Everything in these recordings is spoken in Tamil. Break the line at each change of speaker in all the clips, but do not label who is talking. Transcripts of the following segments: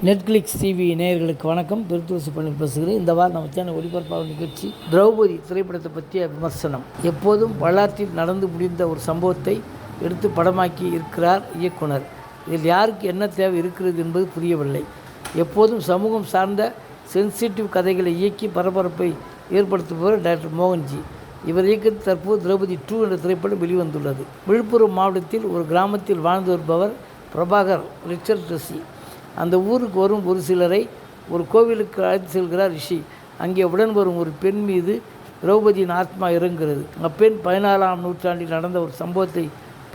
நெட்ஃப்ளிக்ஸ் டிவி நேயர்களுக்கு வணக்கம். பெருத்துவசி பண்ணி பேசுகிறேன். இந்த வாரம் நம்ம சேனல் ஒளிபரப்பாகும் நிகழ்ச்சி திரௌபதி திரைப்படத்தை பற்றிய விமர்சனம். எப்போதும் வரலாற்றில் நடந்து முடிந்த ஒரு சம்பவத்தை எடுத்து படமாக்கி இருக்கிறார் இயக்குனர். இதில் யாருக்கு என்ன தேவை இருக்கிறது என்பது புரியவில்லை. எப்போதும் சமூகம் சார்ந்த சென்சிட்டிவ் கதைகளை இயக்கி பரபரப்பை ஏற்படுத்துபவர் டாக்டர் மோகன்ஜி. இவர் இயக்கத்தில் தற்போது திரௌபதி 2 என்ற திரைப்படம் வெளிவந்துள்ளது. விழுப்புரம் மாவட்டத்தில் ஒரு கிராமத்தில் வாழ்ந்து வருபவர் பிரபாகர் ரிச்சர்ட் ரிஷி. அந்த ஊருக்கு வரும் ஒரு சிலரை ஒரு கோவிலுக்கு அழைத்து செல்கிறார் ரிஷி. அங்கே உடன் வரும் ஒரு பெண் மீது திரௌபதியின் ஆத்மா இறங்குகிறது. அப்பெண் 14ஆம் நூற்றாண்டில் நடந்த ஒரு சம்பவத்தை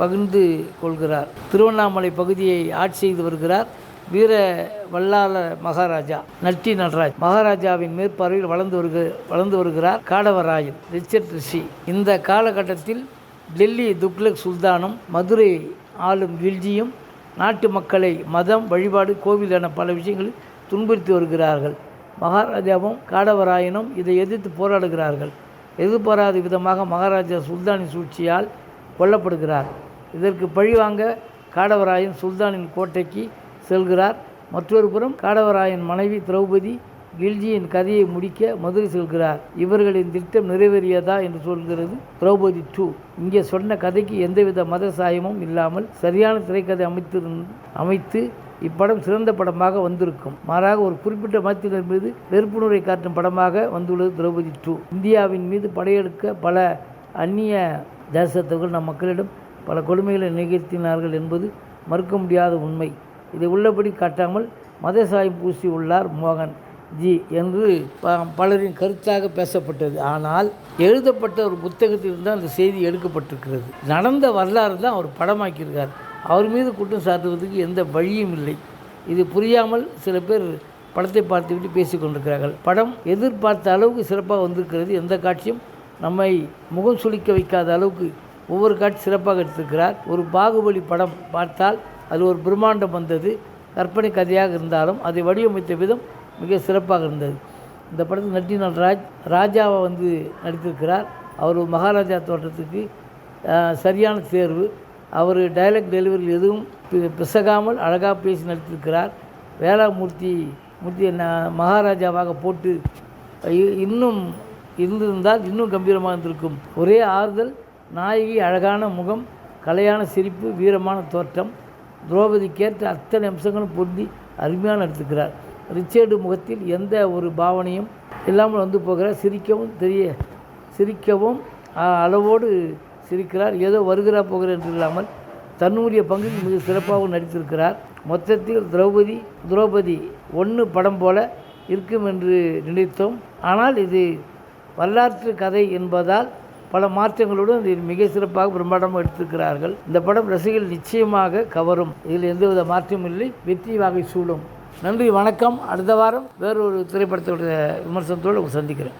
பகிர்ந்து கொள்கிறார். திருவண்ணாமலை பகுதியை ஆட்சி செய்து வருகிறார் வீர வல்லாள மகாராஜா நட்டி நடராஜ். மகாராஜாவின் மேற்பார்வையில் வளர்ந்து வருகிறார் காடவராயன் ரிச்சர்ட் ரிஷி. இந்த காலகட்டத்தில் டெல்லி துக்ளக் சுல்தானும் மதுரை ஆளும் கில்ஜியும் நாட்டு மக்களை மதம், வழிபாடு, கோவில் என பல விஷயங்களில் துன்புறுத்தி வருகிறார்கள். மகாராஜாவும் காடவராயனும் இதை எதிர்த்து போராடுகிறார்கள். எதிர்பாராத விதமாக மகாராஜா சுல்தானின் சூழ்ச்சியால் கொல்லப்படுகிறார். இதற்கு பழிவாங்க காடவராயன் சுல்தானின் கோட்டைக்கு செல்கிறார். மற்றொரு புறம் காடவராயன் மனைவி திரௌபதி கில்ஜியின் கதையை முடிக்க மதுரை செல்கிறார். இவர்களின் திட்டம் நிறைவேறியதா என்று சொல்கிறது திரௌபதி 2. இங்கே சொன்ன கதைக்கு எந்தவித மத சாயமும் இல்லாமல் சரியான திரைக்கதை அமைத்து இப்படம் சிறந்த படமாக வந்திருக்கும். மாறாக ஒரு குறிப்பிட்ட மதத்தினர் மீது வெறுப்புணர்வை காட்டும் படமாக வந்துள்ளது திரௌபதி 2. இந்தியாவின் மீது படையெடுக்க பல அந்நிய தேசத்தவர்கள் நம் மக்களிடம் பல கொடுமைகளை நிகழ்த்தினார்கள் என்பது மறுக்க முடியாத உண்மை. இதை உள்ளபடி காட்டாமல் மத சாயம் பூசி உள்ளார் மோகன் ஜி என்று பலரின் கருத்தாக பேசப்பட்டது. ஆனால் எழுதப்பட்ட ஒரு புத்தகத்தில் தான் அந்த செய்தி எடுக்கப்பட்டிருக்கிறது. நடந்த வரலாறு தான் அவர் படமாக்கியிருக்கார். அவர் மீது குற்றம் சாட்டுவதற்கு எந்த வழியும் இல்லை. இது புரியாமல் சில பேர் படத்தை பார்த்துவிட்டு பேசிக் கொண்டிருக்கிறார்கள். படம் எதிர்பார்த்த அளவுக்கு சிறப்பாக வந்திருக்கிறது. எந்த காட்சியும் நம்மை முகம் சுளிக்க வைக்காத அளவுக்கு ஒவ்வொரு காட்சி சிறப்பாக எடுத்திருக்கிறார். ஒரு பாகுபலி படம் பார்த்தால் அது ஒரு பிரம்மாண்டம் வந்தது. கற்பனை கதையாக இருந்தாலும் அதை வடிவமைத்த விதம் மிக சிறப்பாக இருந்தது. இந்த படத்தில் நட்டி நடராஜ் ராஜாவை நடித்திருக்கிறார். அவர் மகாராஜா தோற்றத்துக்கு சரியான தேர்வு. அவர் டைலாக் டெலிவரியில் எதுவும் பிசகாமல் அழகாக பேசி நடித்திருக்கிறார். வேளாமூர்த்தி மகாராஜாவாக போட்டு இன்னும் இருந்திருந்தால் இன்னும் கம்பீரமாக இருந்திருக்கும். ஒரே ஆறுதல், நாயகி அழகான முகம், கலையான சிரிப்பு, வீரமான தோற்றம். திரௌபதிக்கேற்ற அத்தனை அம்சங்களும் பொருந்தி அருமையாக நடித்திருக்கிறார். ரிச்சர்டு முகத்தில் எந்த ஒரு பாவனையும் இல்லாமல் போகிறார். சிரிக்கவும் அளவோடு சிரிக்கிறார். ஏதோ வருகிறா போகிறார் என்று இல்லாமல் தன்னுடைய பங்கில் மிக சிறப்பாகவும் நடித்திருக்கிறார். மொத்தத்தில் திரௌபதி 1 படம் போல இருக்கும் என்று நினைத்தோம். ஆனால் இது வரலாற்று கதை என்பதால் பல மாற்றங்களுடன் இதில் மிக சிறப்பாக பிரம்மாண்டமாக எடுத்திருக்கிறார்கள். இந்த படம் ரசிகர்கள் நிச்சயமாக கவரும். இதில் எந்தவித மாற்றமும் இல்லை. வெற்றி வாகை சூடும். நன்றி, வணக்கம். அடுத்த வாரம் வேறொரு திரைப்படத்தோட விமர்சனத்தோடு சந்திக்கிறேன்.